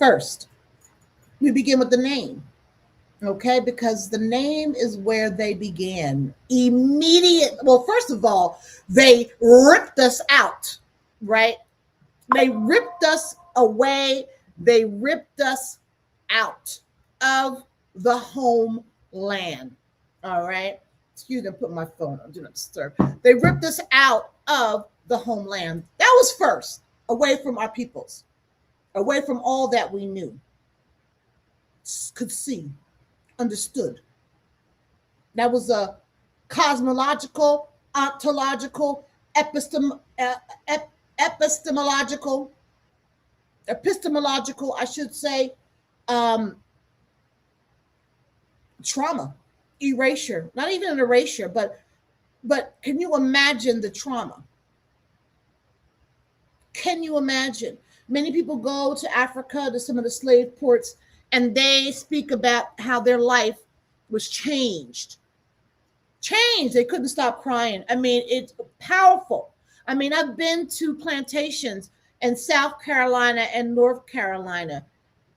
First, we begin with the name, okay? Because the name is where they began. Well, first of all, they ripped us out, right? They ripped us away. They ripped us out of the homeland. All right. Excuse me, I put my phone on. Do not disturb. They ripped us out of the homeland. That was first, away from our peoples, away from all that we knew, could see, understood. That was a cosmological, ontological, epistemological, I should say, um, trauma, erasure. Not even an erasure, but can you imagine the trauma? Can you imagine? Many people go to Africa, to some of the slave ports, and they speak about how their life was changed. Changed. They couldn't stop crying. I mean, it's powerful. I mean, I've been to plantations in South Carolina and North Carolina,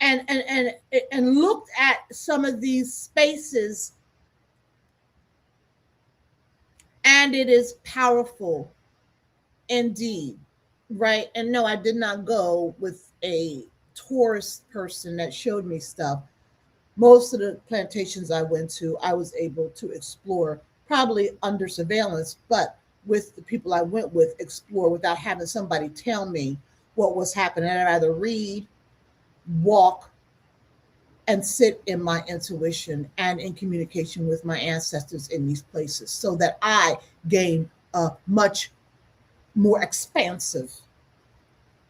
and looked at some of these spaces, and it is powerful indeed, right? And no, I did not go with a tourist person that showed me stuff. Most of the plantations I went to, I was able to explore, probably under surveillance, but with the people I went with, explore without having somebody tell me what was happening. I'd rather read, walk, and sit in my intuition and in communication with my ancestors in these places so that I gain a much more expansive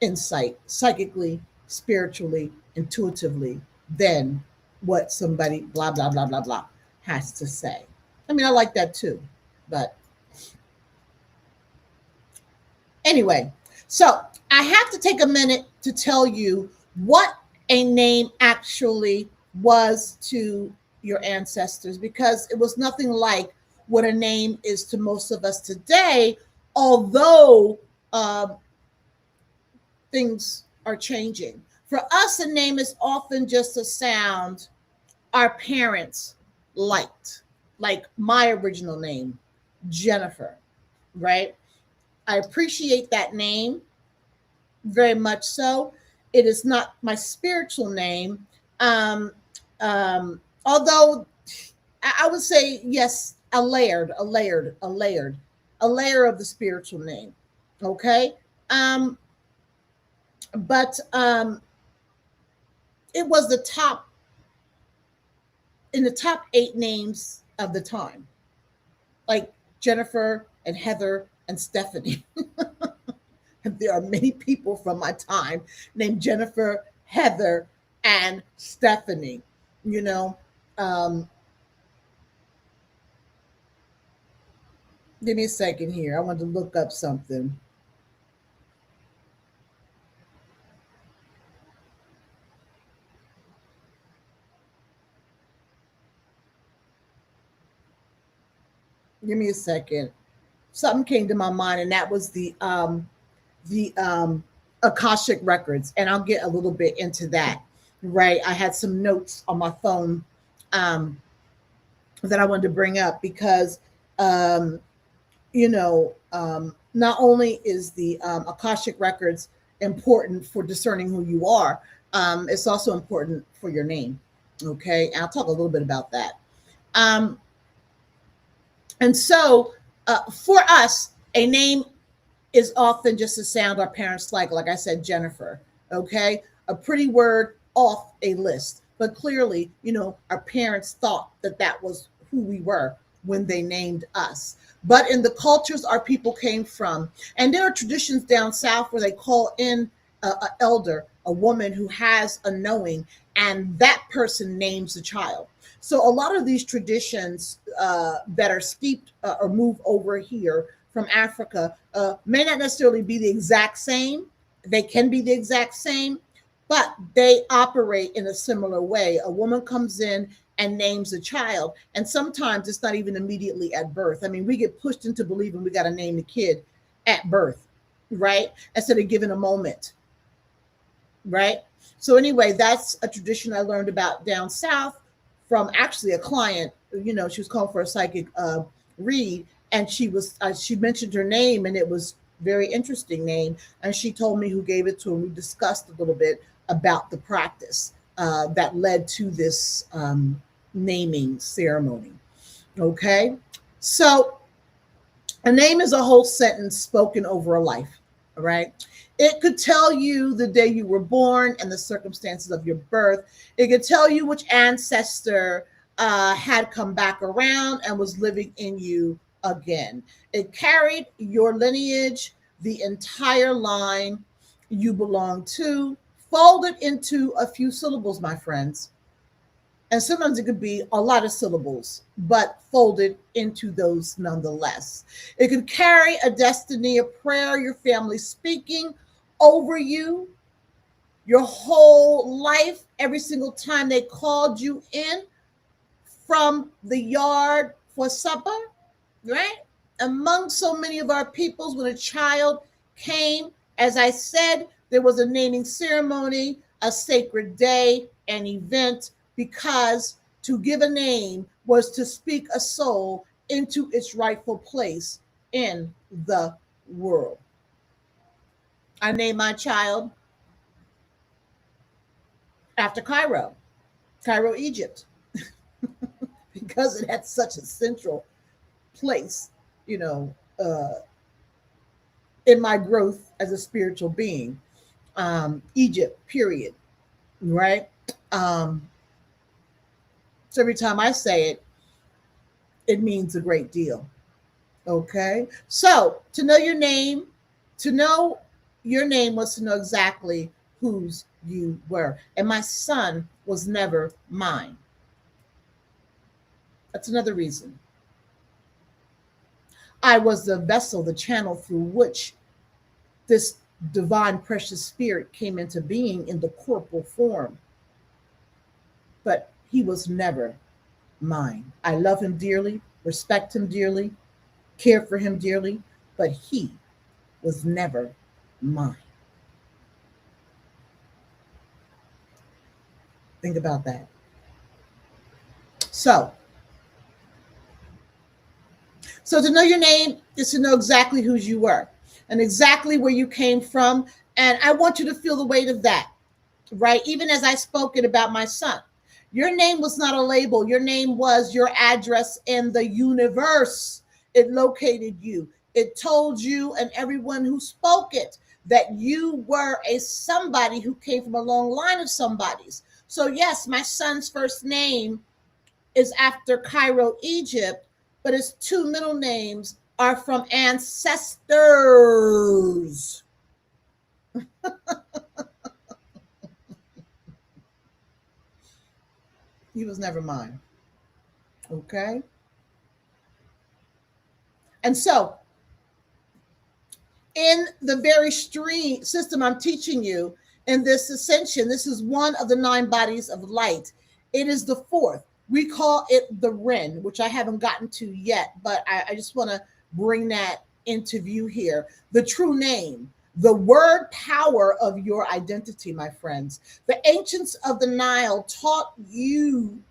insight, psychically, spiritually, intuitively, than what somebody blah, blah, blah, blah, blah has to say. I mean, I like that too. But anyway, so I have to take a minute to tell you what a name actually was to your ancestors, because it was nothing like what a name is to most of us today, although things are changing. For us, a name is often just a sound our parents liked, like my original name, Jennifer, right? I appreciate that name very much so. It is not my spiritual name. Although I would say, yes, a layer of the spiritual name. Okay. But it was the top, in the top 8 names of the time, like Jennifer and Heather and Stephanie. There are many people from my time named Jennifer, Heather, and Stephanie. You know, um, give me a second here. I want to look up something. Give me a second. Something came to my mind, and that was the Akashic records, and I'll get a little bit into that. Right, I had some notes on my phone um, that I wanted to bring up because um, not only is the Akashic records important for discerning who you are, it's also important for your name. Okay, and I'll talk a little bit about that. Um, and so, for us, a name is often just a sound our parents like I said, Jennifer. Okay, a pretty word off a list, but clearly, our parents thought that that was who we were when they named us. But in the cultures our people came from, and there are traditions down south where they call in a elder, a woman who has a knowing, and that person names the child. So a lot of these traditions that are steeped or move over here from Africa may not necessarily be the exact same. They can be the exact same, but they operate in a similar way. A woman comes in and names a child, and sometimes it's not even immediately at birth. I mean, we get pushed into believing we got to name the kid at birth, right? Instead of giving a moment, right? So anyway, that's a tradition I learned about down south from actually a client. She was calling for a psychic read, and she mentioned her name, and it was very interesting name, and she told me who gave it to her. We discussed a little bit about the practice that led to this naming ceremony. Okay, so a name is a whole sentence spoken over a life. All right. It could tell you the day you were born and the circumstances of your birth. It could tell you which ancestor had come back around and was living in you again. It carried your lineage, the entire line you belong to, folded into a few syllables, my friends. And sometimes it could be a lot of syllables, but folded into those nonetheless. It could carry a destiny, a prayer your family speaking over you your whole life, every single time they called you in from the yard for supper, right? Among so many of our peoples, when a child came, as I said, there was a naming ceremony, a sacred day, an event, because to give a name was to speak a soul into its rightful place in the world. I named my child after Cairo, Egypt, because it had such a central place, you know, uh, in my growth as a spiritual being. Egypt, period. Right? Um, so every time I say it, it means a great deal. Okay. So to know your name was to know exactly whose you were. And my son was never mine. That's another reason. I was the vessel, the channel through which this divine precious spirit came into being in the corporal form. But he was never mine. I love him dearly, respect him dearly, care for him dearly, but he was never mine. Think about that. So, to know your name is to know exactly whose you were and exactly where you came from. And I want you to feel the weight of that, right? Even as I spoke it about my son. Your name was not a label. Your name was your address in the universe. It located you. It told you and everyone who spoke it that you were a somebody who came from a long line of somebodies. So yes, my son's first name is after Cairo, Egypt, but his two middle names are from ancestors. He was never mine. Okay. And so, in the very stream system I'm teaching you in this ascension, this is one of the 9 bodies of light. It is the 4th. We call it the Ren, which I haven't gotten to yet, but I just want to bring that into view here. The true name, the word power of your identity, my friends. The ancients of the Nile taught you,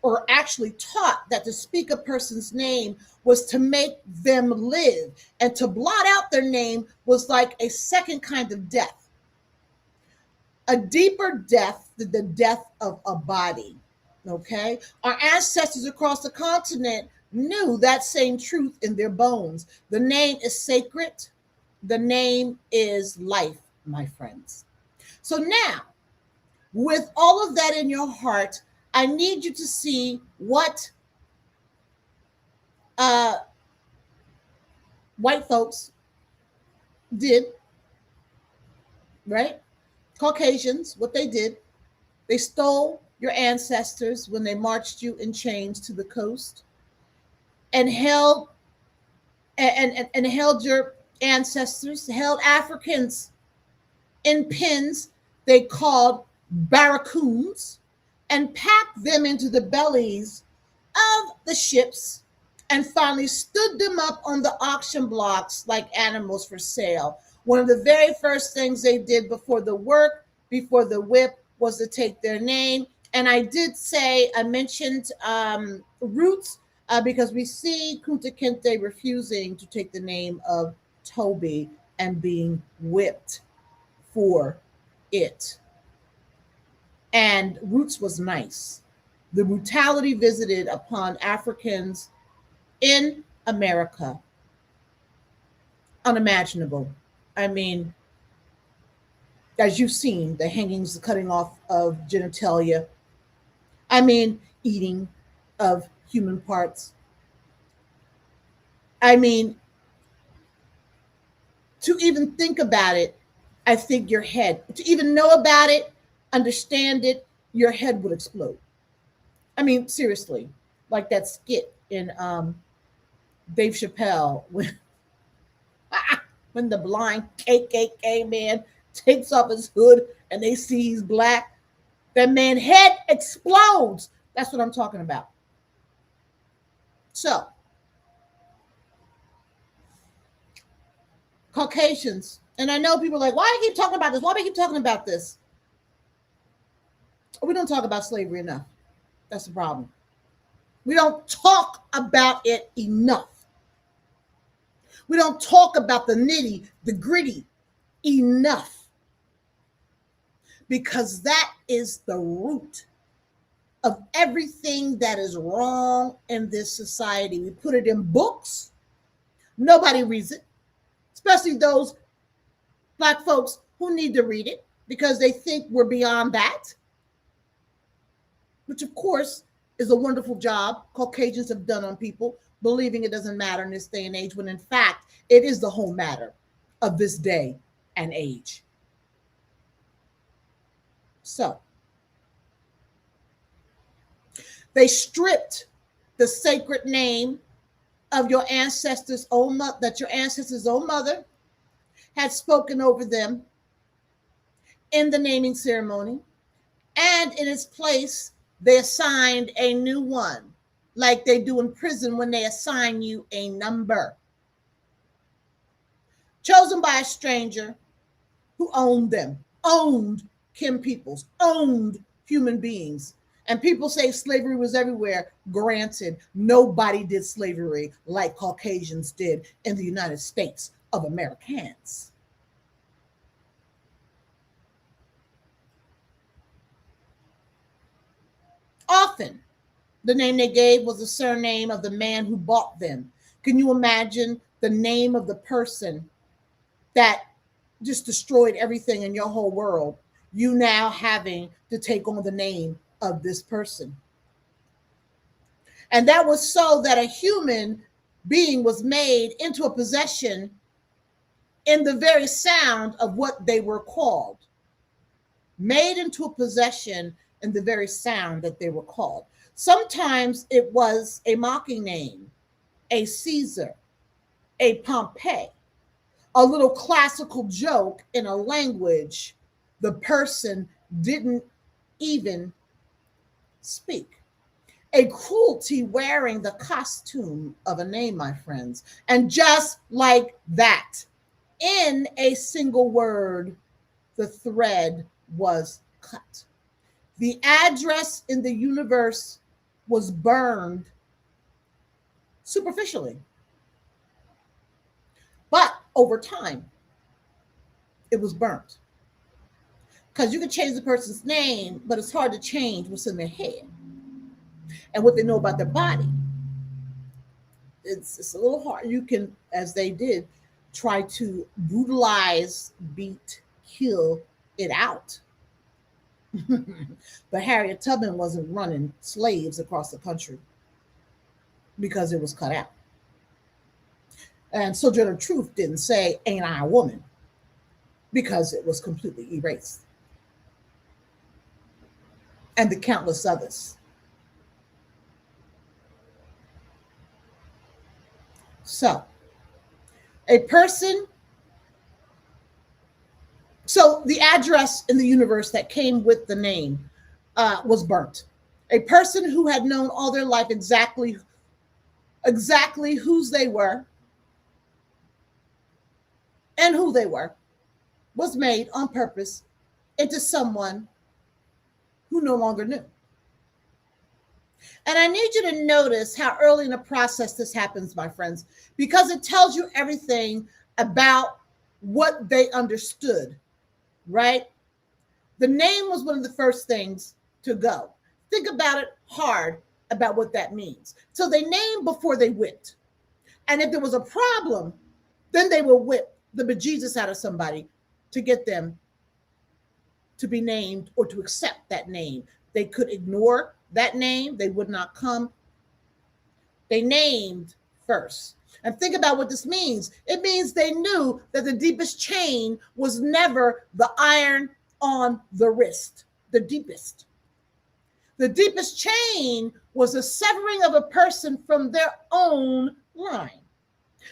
or actually taught, that to speak a person's name was to make them live, and to blot out their name was like a second kind of death, a deeper death than the death of a body. Okay, our ancestors across the continent knew that same truth in their bones. The name is sacred. The name is life, my friends. So now, with all of that in your heart, I need you to see what white folks did, right? Caucasians, what they did. They stole your ancestors when they marched you in chains to the coast and held your ancestors, held Africans in pens they called barracoons, and packed them into the bellies of the ships, and finally stood them up on the auction blocks like animals for sale. One of the very first things they did before the work before the whip was to take their name. And I did say, I mentioned roots because we see Kunta Kinte refusing to take the name of Toby and being whipped for it. And Roots was nice. The brutality visited upon Africans in America, unimaginable. I mean, as you've seen, the hangings, the cutting off of genitalia, I mean, eating of human parts. I mean, to even think about it, I think your head, to even know about it, understand it, your head would explode. I mean, seriously, like that skit in Dave Chappelle when when the blind KKK man takes off his hood and they see he's black, that man's head explodes. That's what I'm talking about. So, Caucasians, and I know people are like, why do I keep talking about this? Why do I keep talking about this? We don't talk about slavery enough. That's the problem. We don't talk about it enough. We don't talk about the nitty, the gritty enough because that is the root of everything that is wrong in this society. We put it in books. Nobody reads it, especially those Black folks who need to read it because they think we're beyond that, which of course is a wonderful job Caucasians have done on people, believing it doesn't matter in this day and age, when in fact, it is the whole matter of this day and age. So, they stripped the sacred name of your ancestors' own that your ancestors' own mother had spoken over them in the naming ceremony, and in its place, they assigned a new one, like they do in prison when they assign you a number, chosen by a stranger who owned them, owned Kim Peoples, owned human beings. And people say slavery was everywhere. Granted, nobody did slavery like Caucasians did in the United States of Americans. Often, the name they gave was the surname of the man who bought them. Can you imagine the name of the person that just destroyed everything in your whole world? You now having to take on the name of this person. And that was so that a human being was made into a possession in the very sound of what they were called. Made into a possession in the very sound that they were called. Sometimes it was a mocking name, a Caesar, a Pompey, a little classical joke in a language the person didn't even speak. A cruelty wearing the costume of a name, my friends. And just like that, in a single word, the thread was cut. The address in the universe was burned superficially. But over time, it was burnt. Because you can change the person's name, but it's hard to change what's in their head and what they know about their body. It's a little hard. You can, as they did, try to brutalize, beat, kill it out. But Harriet Tubman wasn't running slaves across the country because it was cut out. And Sojourner Truth didn't say, "Ain't I a woman?" because it was completely erased. And the countless others. So, a person, so the address in the universe that came with the name was burnt. A person who had known all their life exactly whose they were and who they were was made on purpose into someone who no longer knew. And I need you to notice how early in the process this happens, my friends, because it tells you everything about what they understood, right? The name was one of the first things to go. Think about it hard about what that means. So they named before they whipped. And if there was a problem, then they will whip the bejesus out of somebody to get them to be named or to accept that name. They could ignore that name. They would not come. They named first. And think about what this means. It means they knew that the deepest chain was never the iron on the wrist, the deepest. The deepest chain was a severing of a person from their own line.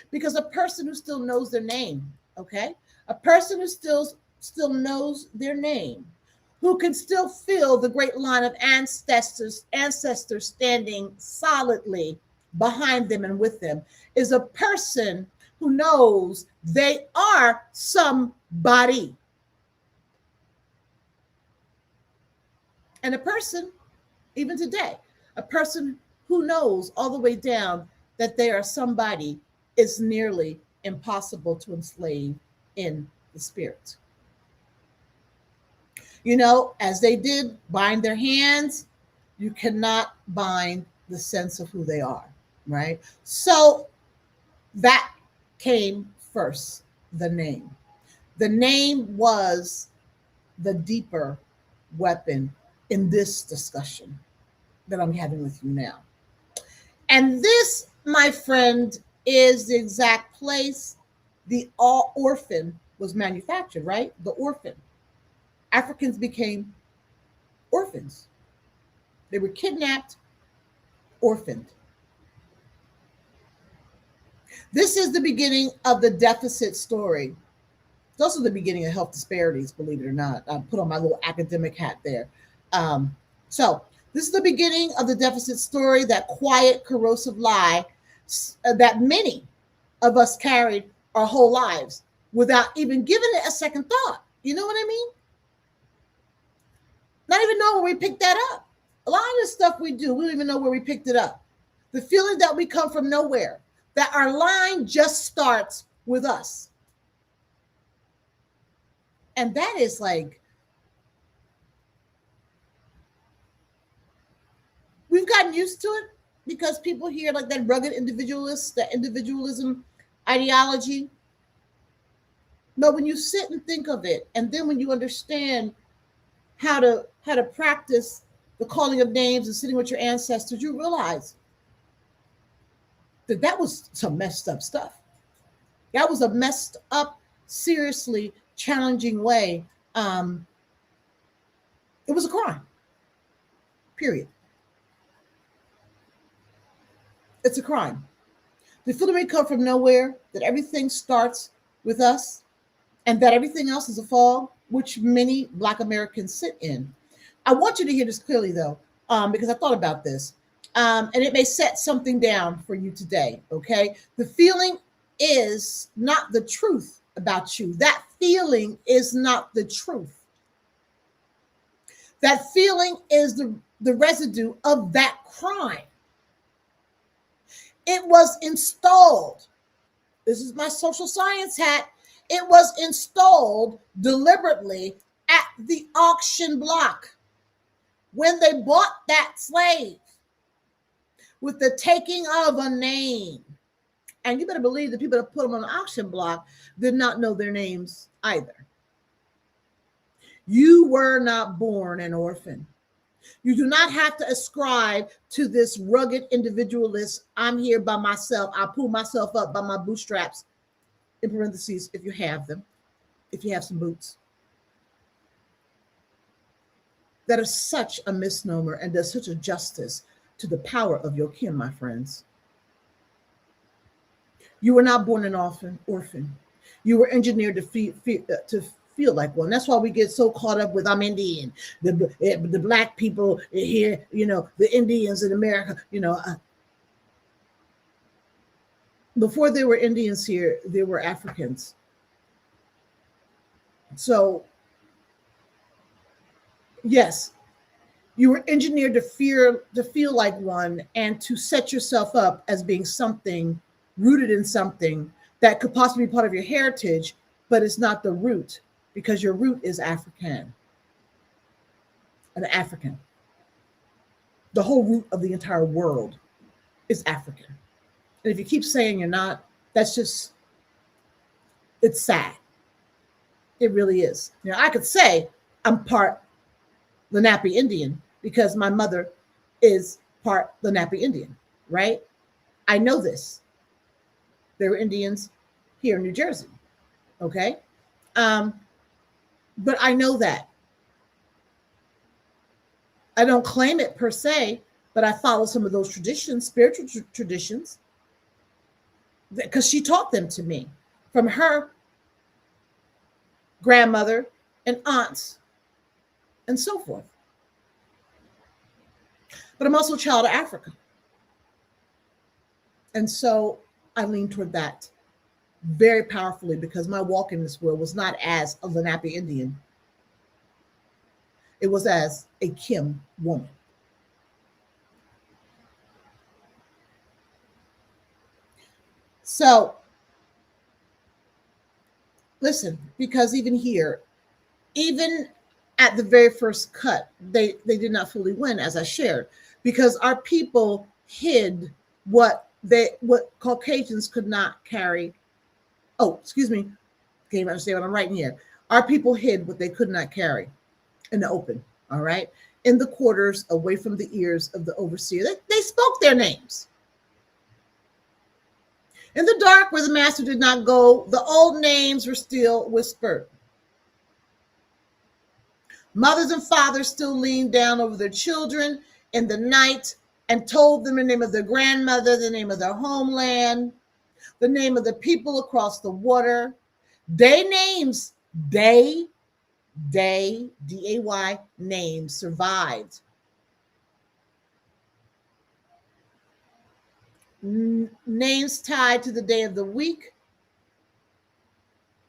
Because a person who still knows their name, okay? A person who still knows their name, who can still feel the great line of ancestors standing solidly behind them and with them, is a person who knows they are somebody. And a person, even today, a person who knows all the way down that they are somebody is nearly impossible to enslave in the spirit. You know, as they did bind their hands, you cannot bind the sense of who they are, right? So that came first, the name. The name was the deeper weapon in this discussion that I'm having with you now. And this, my friend, is the exact place the orphan was manufactured, right? The orphan. Africans became orphans. They were kidnapped, orphaned. This is the beginning of the deficit story. It's also the beginning of health disparities, believe it or not. I put on my little academic hat there. So this is the beginning of the deficit story, that quiet, corrosive lie that many of us carried our whole lives without even giving it a second thought. You know what I mean? Not even know where we picked that up. A lot of the stuff we do, we don't even know where we picked it up. The feeling that we come from nowhere, that our line just starts with us. And that is like, we've gotten used to it because people hear like that rugged individualist, that individualism ideology. But when you sit and think of it, and then when you understand how to practice the calling of names and sitting with your ancestors, you realize that was some messed up stuff. That was a messed up, seriously challenging way. It was a crime, period. It's a crime. The feeling we come from nowhere, that everything starts with us, and that everything else is a fall, which many Black Americans sit in. I want you to hear this clearly, though, because I thought about this, and it may set something down for you today, okay? The feeling is not the truth about you. That feeling is not the truth. That feeling is the residue of that crime. It was installed. This is my social science hat. It was installed deliberately at the auction block when they bought that slave with the taking of a name. And you better believe the people that put them on the auction block did not know their names either. You were not born an orphan. You do not have to ascribe to this rugged individualist, I'm here by myself, I pull myself up by my bootstraps, in parentheses, if you have them, if you have some boots. That is such a misnomer and does such a justice to the power of your kin, my friends. You were not born an orphan. You were engineered to feel like one. That's why we get so caught up with I'm Indian, the Black people here, you know, the Indians in America, you know. Before there were Indians here, there were Africans. So Yes, you were engineered to feel like one and to set yourself up as being something rooted in something that could possibly be part of your heritage, but it's not the root because your root is African, an African. The whole root of the entire world is African. And if you keep saying you're not, that's just, it's sad. It really is. You know, I could say I'm part Lenape Indian because my mother is part Lenape Indian, right? I know this. There were Indians here in New Jersey, okay? Um, but I know that. I don't claim it per se, but I follow some of those traditions, spiritual traditions, because she taught them to me from her grandmother and aunts and so forth. But I'm also a child of Africa. And so I lean toward that very powerfully because my walk in this world was not as a Lenape Indian. It was as a Kim woman. So listen, because even here, even at the very first cut, they did not fully win, as I shared, because our people hid what Caucasians could not carry. Oh, excuse me. Can't even understand what I'm writing here. Our people hid what they could not carry in the open. All right. In the quarters, away from the ears of the overseer. They spoke their names. In the dark, where the master did not go, the old names were still whispered. Mothers and fathers still leaned down over their children in the night and told them the name of their grandmother, the name of their homeland, the name of the people across the water. Day names, D-A-Y names survived. Names tied to the day of the week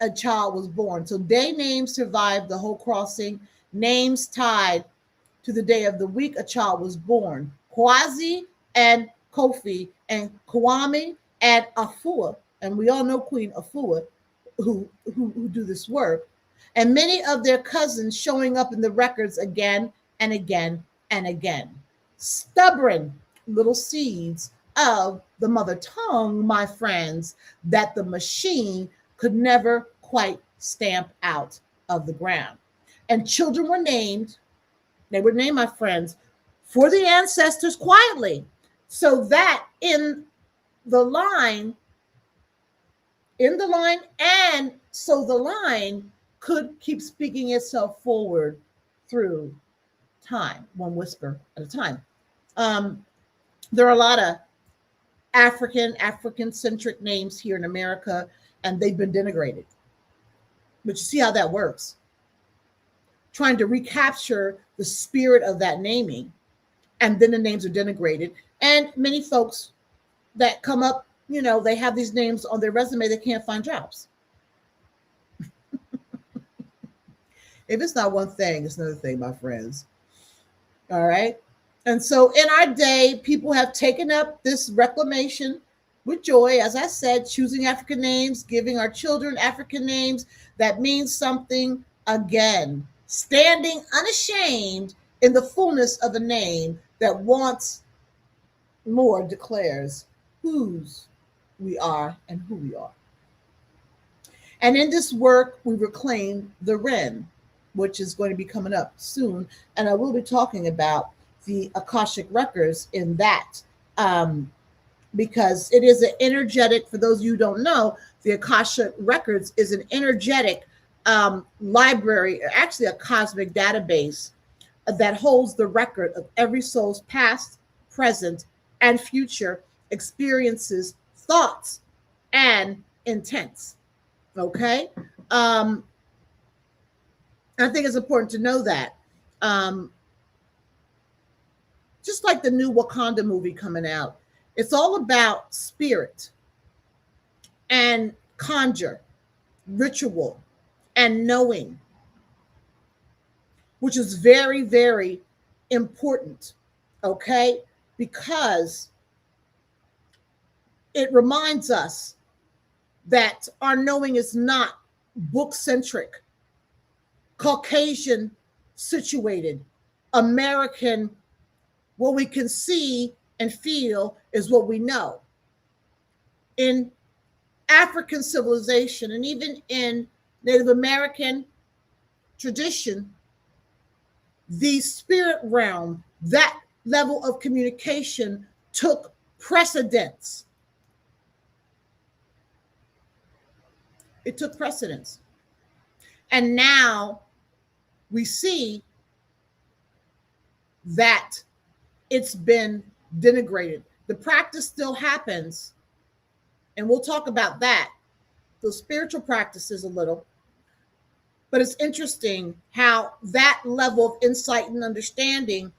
a child was born. So day names survived the whole crossing. Names tied to the day of the week a child was born. Kwazi and Kofi and Kwame and Afua, and we all know Queen Afua, who do this work, and many of their cousins showing up in the records again and again and again. Stubborn little seeds of the mother tongue, my friends, that the machine could never quite stamp out of the ground. And children were named, they were named, my friends, for the ancestors quietly, so that the line, in the line, and so the line could keep speaking itself forward through time, one whisper at a time. There are a lot of African-centric names here in America, and they've been denigrated. But you see how that works. Trying to recapture the spirit of that naming, and then the names are denigrated. And many folks that come up, you know, they have these names on their resume, they can't find jobs. If it's not one thing, it's another thing, my friends. All right. And so in our day, people have taken up this reclamation with joy. As I said, choosing African names, giving our children African names that means something again. Standing unashamed in the fullness of a name that once more declares whose we are and who we are. And in this work, we reclaim the Ren, which is going to be coming up soon. And I will be talking about the Akashic records in that, because it is an energetic, for those of you who don't know, the Akashic records is an energetic library, actually a cosmic database that holds the record of every soul's past, present, and future experiences, thoughts, and intents. Okay. I think it's important to know that. Just like the new Wakanda movie coming out, it's all about spirit and conjure, ritual, and knowing. which is very, very important, okay? Because it reminds us that our knowing is not book centric, Caucasian situated, American. What we can see and feel is what we know. In African civilization and even in Native American tradition, the spirit realm, that level of communication took precedence. It took precedence. And now we see that it's been denigrated. The practice still happens, and we'll talk about that, those spiritual practices a little. But it's interesting how that level of insight and understanding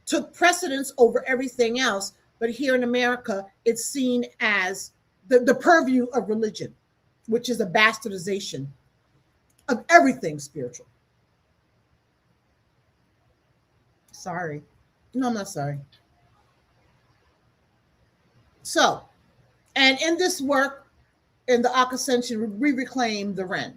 took precedence over everything else. But here in America, it's seen as the purview of religion, which is a bastardization of everything spiritual. Sorry. No, I'm not sorry. So, and in this work, in the Ascension, we reclaim the Ren,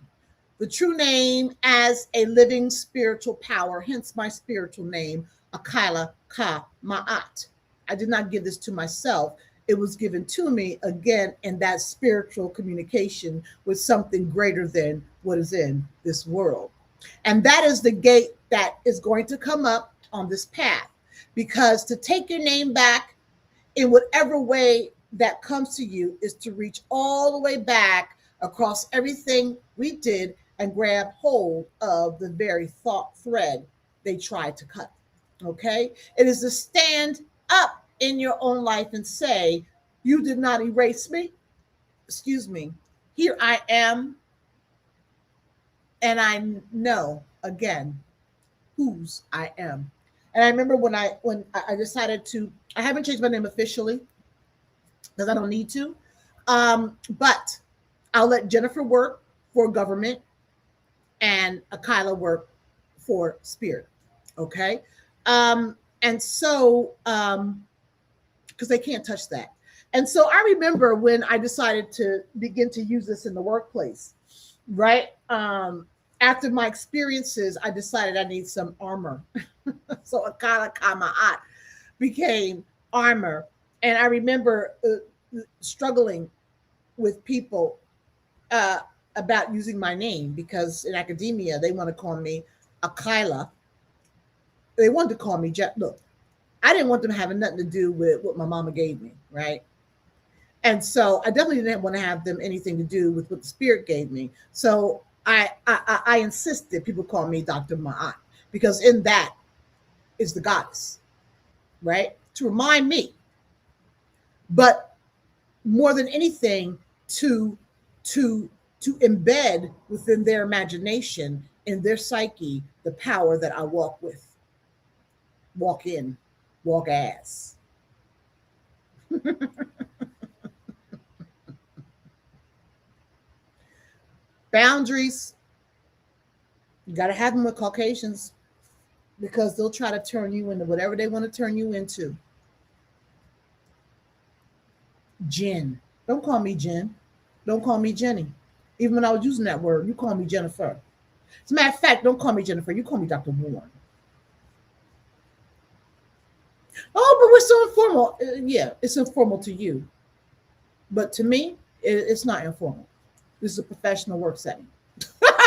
the true name as a living spiritual power, hence my spiritual name, Akaila Ka Ma'at. I did not give this to myself. It was given to me again in that spiritual communication with something greater than what is in this world. And that is the gate that is going to come up on this path. Because to take your name back in whatever way that comes to you is to reach all the way back across everything we did and grab hold of the very thought thread they tried to cut. Okay? It is to stand up in your own life and say, you did not erase me. Excuse me. Here I am. And I know again whose I am. And I remember when I decided to, I haven't changed my name officially because I don't need to. But I'll let Jennifer work for government and Akaila work for spirit. Okay. And so, because they can't touch that. And so I remember when I decided to begin to use this in the workplace, right? After my experiences, I decided I need some armor. So Akaila Kama'at became armor. And I remember struggling with people about using my name because in academia, they want to call me Akaila. They wanted to call me look, I didn't want them having nothing to do with what my mama gave me, right? And so I definitely didn't want to have them anything to do with what the spirit gave me. So I insisted people call me Dr. Ma'at because in that is the goddess, right? To remind me, but more than anything, to embed within their imagination, in their psyche, the power that I walk with, walk in, walk as. Boundaries, you got to have them with Caucasians because they'll try to turn you into whatever they want to turn you into. Jen. Don't call me Jen. Don't call me Jenny. Even when I was using that word, you call me Jennifer. As a matter of fact, don't call me Jennifer. You call me Dr. Warren. Oh, but we're so informal. Yeah, it's informal to you. But to me, it's not informal. This is a professional work setting.